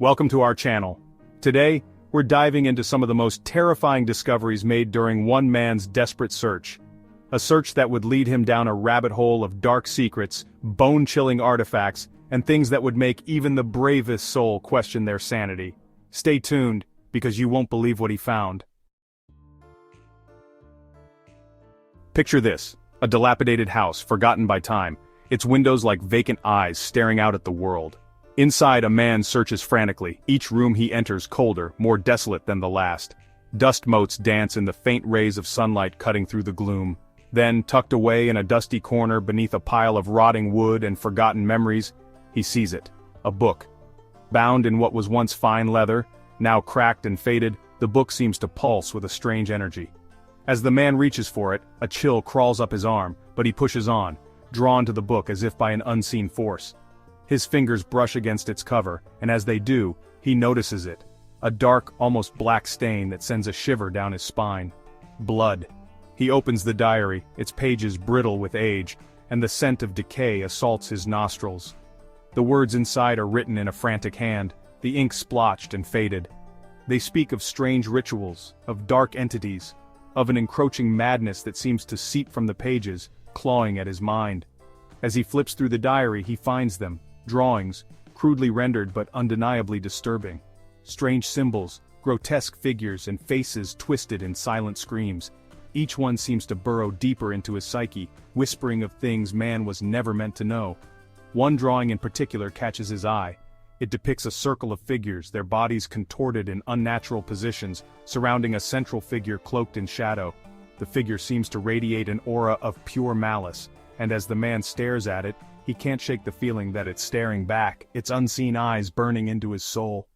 Welcome to our channel. Today, we're diving into some of the most terrifying discoveries made during one man's desperate search. A search that would lead him down a rabbit hole of dark secrets, bone-chilling artifacts, and things that would make even the bravest soul question their sanity. Stay tuned, because you won't believe what he found. Picture this, a dilapidated house, forgotten by time, its windows like vacant eyes staring out at the world. Inside, a man searches frantically, each room he enters colder, more desolate than the last. Dust motes dance in the faint rays of sunlight cutting through the gloom. Then, tucked away in a dusty corner beneath a pile of rotting wood and forgotten memories, he sees it. A book. Bound in what was once fine leather, now cracked and faded, the book seems to pulse with a strange energy. As the man reaches for it, a chill crawls up his arm, but he pushes on, drawn to the book as if by an unseen force. His fingers brush against its cover, and as they do, he notices it. A dark, almost black stain that sends a shiver down his spine. Blood. He opens the diary, its pages brittle with age, and the scent of decay assaults his nostrils. The words inside are written in a frantic hand, the ink splotched and faded. They speak of strange rituals, of dark entities, of an encroaching madness that seems to seep from the pages, clawing at his mind. As he flips through the diary, he finds them. Drawings, crudely rendered but undeniably disturbing. Strange symbols, grotesque figures, and faces twisted in silent screams. Each one seems to burrow deeper into his psyche, whispering of things man was never meant to know. One drawing in particular catches his eye. It depicts a circle of figures, their bodies contorted in unnatural positions, surrounding a central figure cloaked in shadow. The figure seems to radiate an aura of pure malice, and as the man stares at it, he can't shake the feeling that it's staring back, its unseen eyes burning into his soul.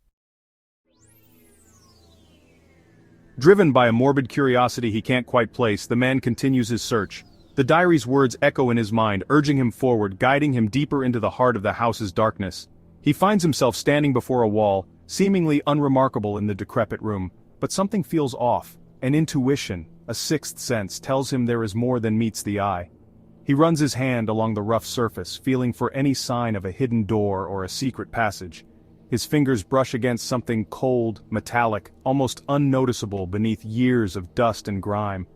Driven by a morbid curiosity he can't quite place, the man continues his search. The diary's words echo in his mind, urging him forward, guiding him deeper into the heart of the house's darkness. He finds himself standing before a wall, seemingly unremarkable in the decrepit room, but something feels off. An intuition, a sixth sense, tells him there is more than meets the eye. He runs his hand along the rough surface, feeling for any sign of a hidden door or a secret passage. His fingers brush against something cold, metallic, almost unnoticeable beneath years of dust and grime.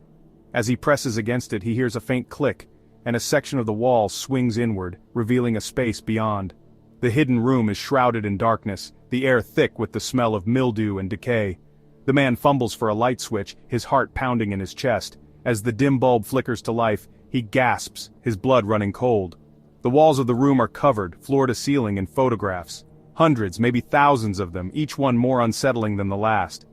As he presses against it, he hears a faint click, and a section of the wall swings inward, revealing a space beyond. The hidden room is shrouded in darkness, the air thick with the smell of mildew and decay. The man fumbles for a light switch, his heart pounding in his chest. As the dim bulb flickers to life, he gasps, his blood running cold. The walls of the room are covered, floor to ceiling, in photographs. Hundreds, maybe thousands of them, each one more unsettling than the last.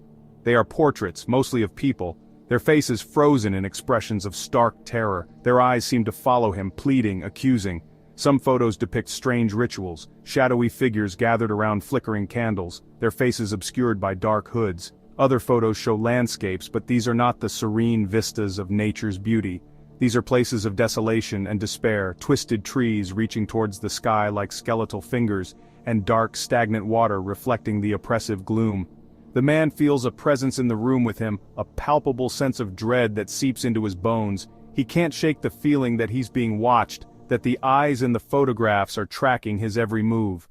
They are portraits, mostly of people, their faces frozen in expressions of stark terror. Their eyes seem to follow him, pleading, accusing. Some photos depict strange rituals, shadowy figures gathered around flickering candles, their faces obscured by dark hoods. Other photos show landscapes, but these are not the serene vistas of nature's beauty. These are places of desolation and despair, twisted trees reaching towards the sky like skeletal fingers, and dark, stagnant water reflecting the oppressive gloom. The man feels a presence in the room with him, a palpable sense of dread that seeps into his bones. He can't shake the feeling that he's being watched, that the eyes in the photographs are tracking his every move.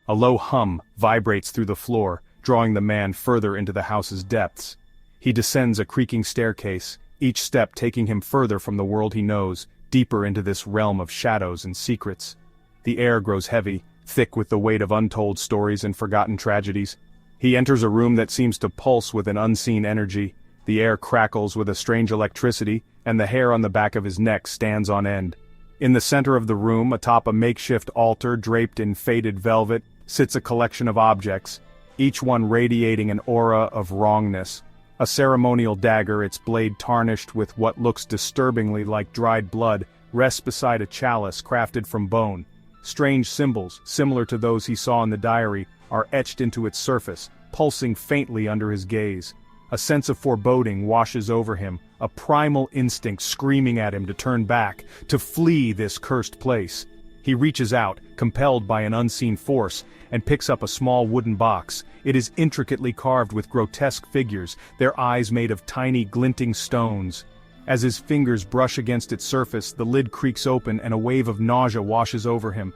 A low hum vibrates through the floor, drawing the man further into the house's depths. He descends a creaking staircase, each step taking him further from the world he knows, deeper into this realm of shadows and secrets. The air grows heavy, thick with the weight of untold stories and forgotten tragedies. He enters a room that seems to pulse with an unseen energy. The air crackles with a strange electricity, and the hair on the back of his neck stands on end. In the center of the room, atop a makeshift altar draped in faded velvet, sits a collection of objects, each one radiating an aura of wrongness. A ceremonial dagger, its blade tarnished with what looks disturbingly like dried blood, rests beside a chalice crafted from bone. Strange symbols, similar to those he saw in the diary, are etched into its surface, pulsing faintly under his gaze. A sense of foreboding washes over him, a primal instinct screaming at him to turn back, to flee this cursed place. He reaches out, compelled by an unseen force, and picks up a small wooden box. It is intricately carved with grotesque figures, their eyes made of tiny glinting stones. As his fingers brush against its surface, the lid creaks open and a wave of nausea washes over him.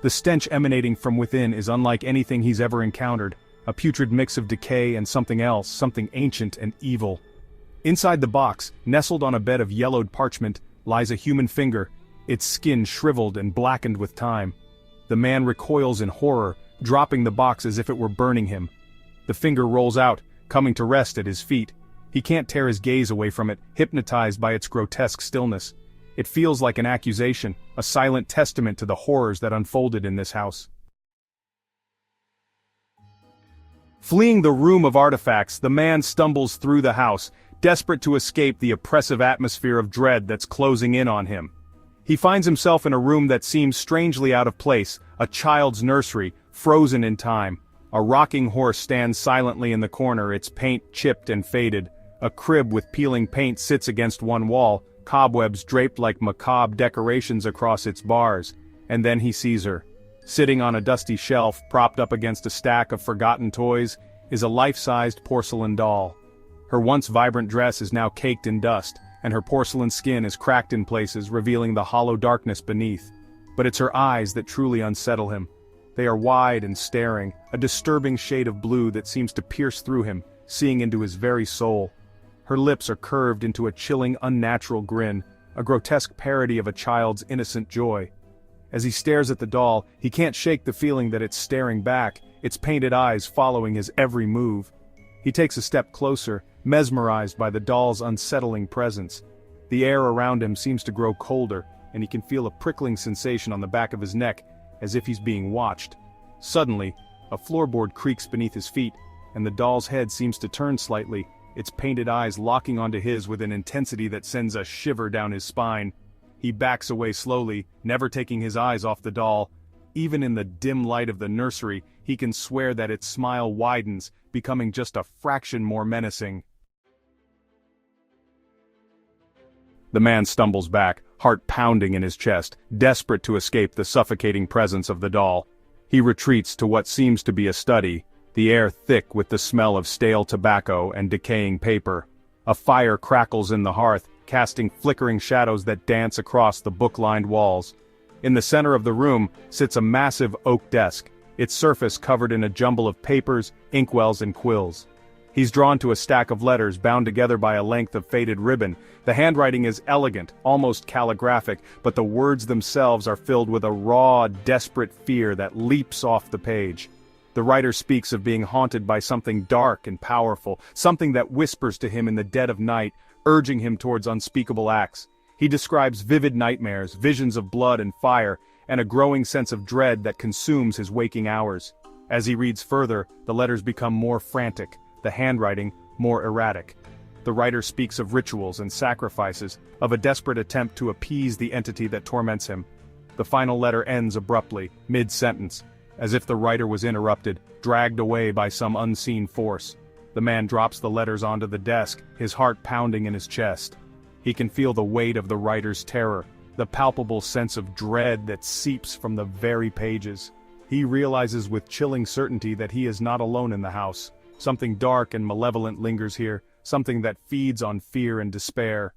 The stench emanating from within is unlike anything he's ever encountered, a putrid mix of decay and something else, something ancient and evil. Inside the box, nestled on a bed of yellowed parchment, lies a human finger, its skin shriveled and blackened with time. The man recoils in horror, dropping the box as if it were burning him. The finger rolls out, coming to rest at his feet. He can't tear his gaze away from it, hypnotized by its grotesque stillness. It feels like an accusation, a silent testament to the horrors that unfolded in this house. Fleeing the room of artifacts, the man stumbles through the house, desperate to escape the oppressive atmosphere of dread that's closing in on him. He finds himself in a room that seems strangely out of place, a child's nursery, frozen in time. A rocking horse stands silently in the corner, its paint chipped and faded. A crib with peeling paint sits against one wall, cobwebs draped like macabre decorations across its bars. And then he sees her. Sitting on a dusty shelf, propped up against a stack of forgotten toys, is a life-sized porcelain doll. Her once vibrant dress is now caked in dust, and her porcelain skin is cracked in places, revealing the hollow darkness beneath. But it's her eyes that truly unsettle him. They are wide and staring, a disturbing shade of blue that seems to pierce through him, seeing into his very soul. Her lips are curved into a chilling, unnatural grin, a grotesque parody of a child's innocent joy. As he stares at the doll, he can't shake the feeling that it's staring back, its painted eyes following his every move. He takes a step closer, mesmerized by the doll's unsettling presence. The air around him seems to grow colder, and he can feel a prickling sensation on the back of his neck, as if he's being watched. Suddenly, a floorboard creaks beneath his feet, and the doll's head seems to turn slightly, its painted eyes locking onto his with an intensity that sends a shiver down his spine. He backs away slowly, never taking his eyes off the doll. Even in the dim light of the nursery, he can swear that its smile widens, becoming just a fraction more menacing. The man stumbles back, heart pounding in his chest, desperate to escape the suffocating presence of the doll. He retreats to what seems to be a study, the air thick with the smell of stale tobacco and decaying paper. A fire crackles in the hearth, casting flickering shadows that dance across the book-lined walls. In the center of the room sits a massive oak desk, its surface covered in a jumble of papers, inkwells and quills. He's drawn to a stack of letters bound together by a length of faded ribbon. The handwriting is elegant, almost calligraphic, but the words themselves are filled with a raw, desperate fear that leaps off the page. The writer speaks of being haunted by something dark and powerful, something that whispers to him in the dead of night, urging him towards unspeakable acts. He describes vivid nightmares, visions of blood and fire, and a growing sense of dread that consumes his waking hours. As he reads further, the letters become more frantic, the handwriting more erratic. The writer speaks of rituals and sacrifices, of a desperate attempt to appease the entity that torments him. The final letter ends abruptly, mid-sentence, as if the writer was interrupted, dragged away by some unseen force. The man drops the letters onto the desk, his heart pounding in his chest. He can feel the weight of the writer's terror, the palpable sense of dread that seeps from the very pages. He realizes with chilling certainty that he is not alone in the house. Something dark and malevolent lingers here, something that feeds on fear and despair.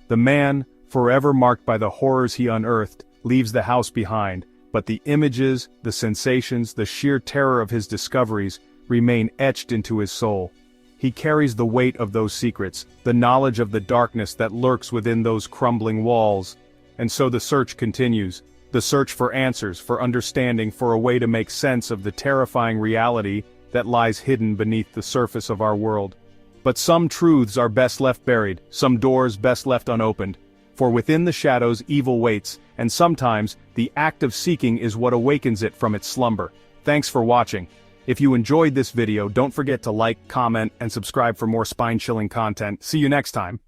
The man, forever marked by the horrors he unearthed, leaves the house behind, but the images, the sensations, the sheer terror of his discoveries remain etched into his soul. He carries the weight of those secrets, the knowledge of the darkness that lurks within those crumbling walls. And so the search continues. The search for answers, for understanding, for a way to make sense of the terrifying reality that lies hidden beneath the surface of our world. But some truths are best left buried, some doors best left unopened. For within the shadows evil waits, and sometimes, the act of seeking is what awakens it from its slumber. Thanks for watching. If you enjoyed this video, don't forget to like, comment, and subscribe for more spine-chilling content. See you next time.